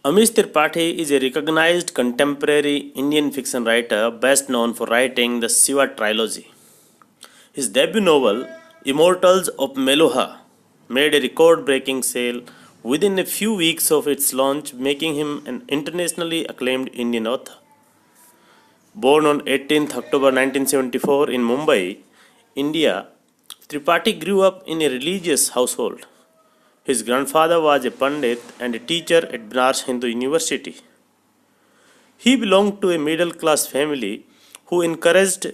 Amish Tripathi is a recognized contemporary Indian fiction writer best known for writing the Shiva Trilogy. His debut novel, Immortals of Meluha, made a record breaking sale within a few weeks of its launch, making him an internationally acclaimed Indian author. Born on 18th October 1974 in Mumbai, India, Tripathi grew up in a religious household. His grandfather was a Pandit and a teacher at Banaras Hindu University. He belonged to a middle class family who encouraged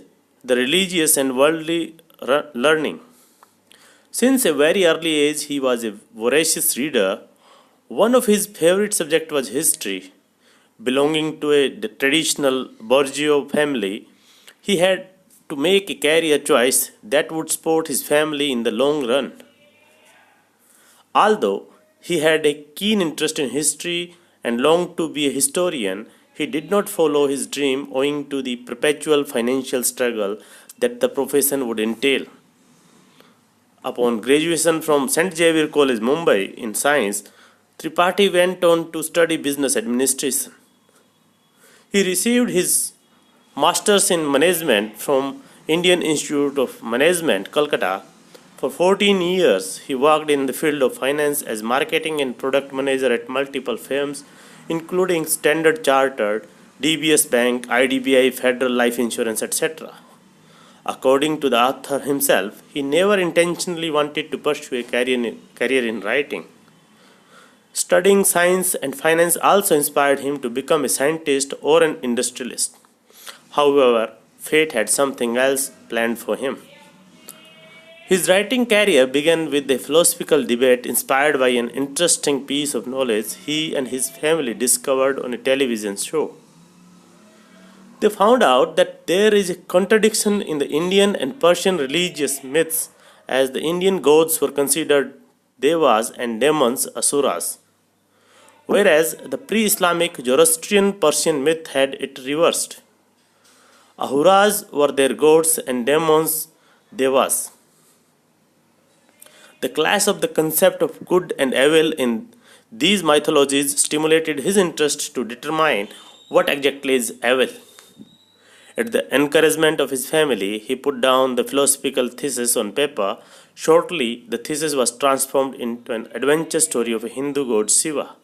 the religious and worldly learning. Since a very early age, he was a voracious reader. One of his favorite subjects was history. Belonging to a traditional bourgeois family, he had to make a career choice that would support his family in the long run. Although he had a keen interest in history and longed to be a historian, he did not follow his dream owing to the perpetual financial struggle that the profession would entail. Upon graduation from St. Xavier College, Mumbai in science, Tripathi went on to study business administration. He received his master's in management from Indian Institute of Management, Calcutta. For 14 years, he worked in the field of finance as marketing and product manager at multiple firms, including Standard Chartered, DBS Bank, IDBI, Federal Life Insurance, etc. According to the author himself, he never intentionally wanted to pursue a career in writing. Studying science and finance also inspired him to become a scientist or an industrialist. However, fate had something else planned for him. His writing career began with a philosophical debate inspired by an interesting piece of knowledge he and his family discovered on a television show. They found out that there is a contradiction in the Indian and Persian religious myths, as the Indian gods were considered devas and demons asuras, whereas the pre-Islamic Zoroastrian Persian myth had it reversed. Ahuras were their gods and demons devas. The clash of the concept of good and evil in these mythologies stimulated his interest to determine what exactly is evil. At the encouragement of his family, he put down the philosophical thesis on paper. Shortly, the thesis was transformed into an adventure story of a Hindu god Shiva.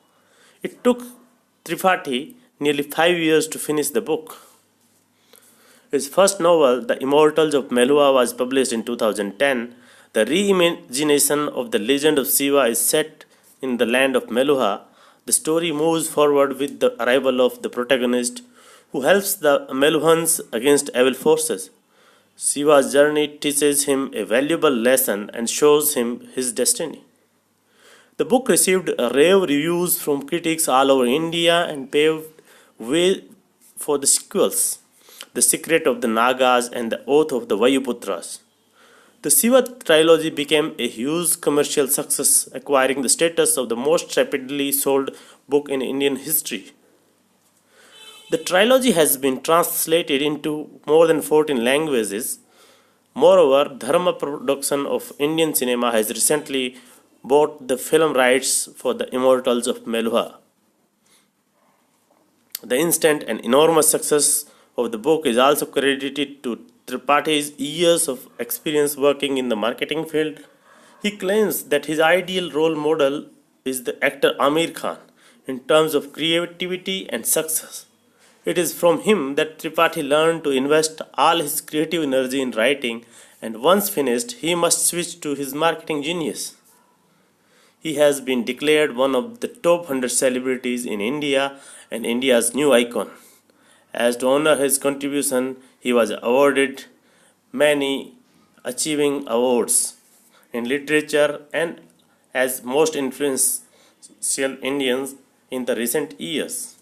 It took Tripathi nearly 5 years to finish the book. His first novel, The Immortals of Meluha, was published in 2010. The reimagination of the legend of Shiva is set in the land of Meluha. The story moves forward with the arrival of the protagonist, who helps the Meluhans against evil forces. Shiva's journey teaches him a valuable lesson and shows him his destiny. The book received rave reviews from critics all over India and paved way for the sequels, The Secret of the Nagas and The Oath of the Vayuputras. The Shiva Trilogy became a huge commercial success, acquiring the status of the most rapidly sold book in Indian history. The trilogy has been translated into more than 14 languages. Moreover, Dharma Production of Indian Cinema has recently bought the film rights for The Immortals of Meluha. The instant and enormous success of the book is also credited to Tripathi's years of experience working in the marketing field. He claims that his ideal role model is the actor Aamir Khan in terms of creativity and success. It is from him that Tripathi learned to invest all his creative energy in writing, and once finished, he must switch to his marketing genius. He has been declared one of the top 100 celebrities in India and India's new icon. As to honor his contribution, he was awarded many achieving awards in literature and as most influential Indians in the recent years.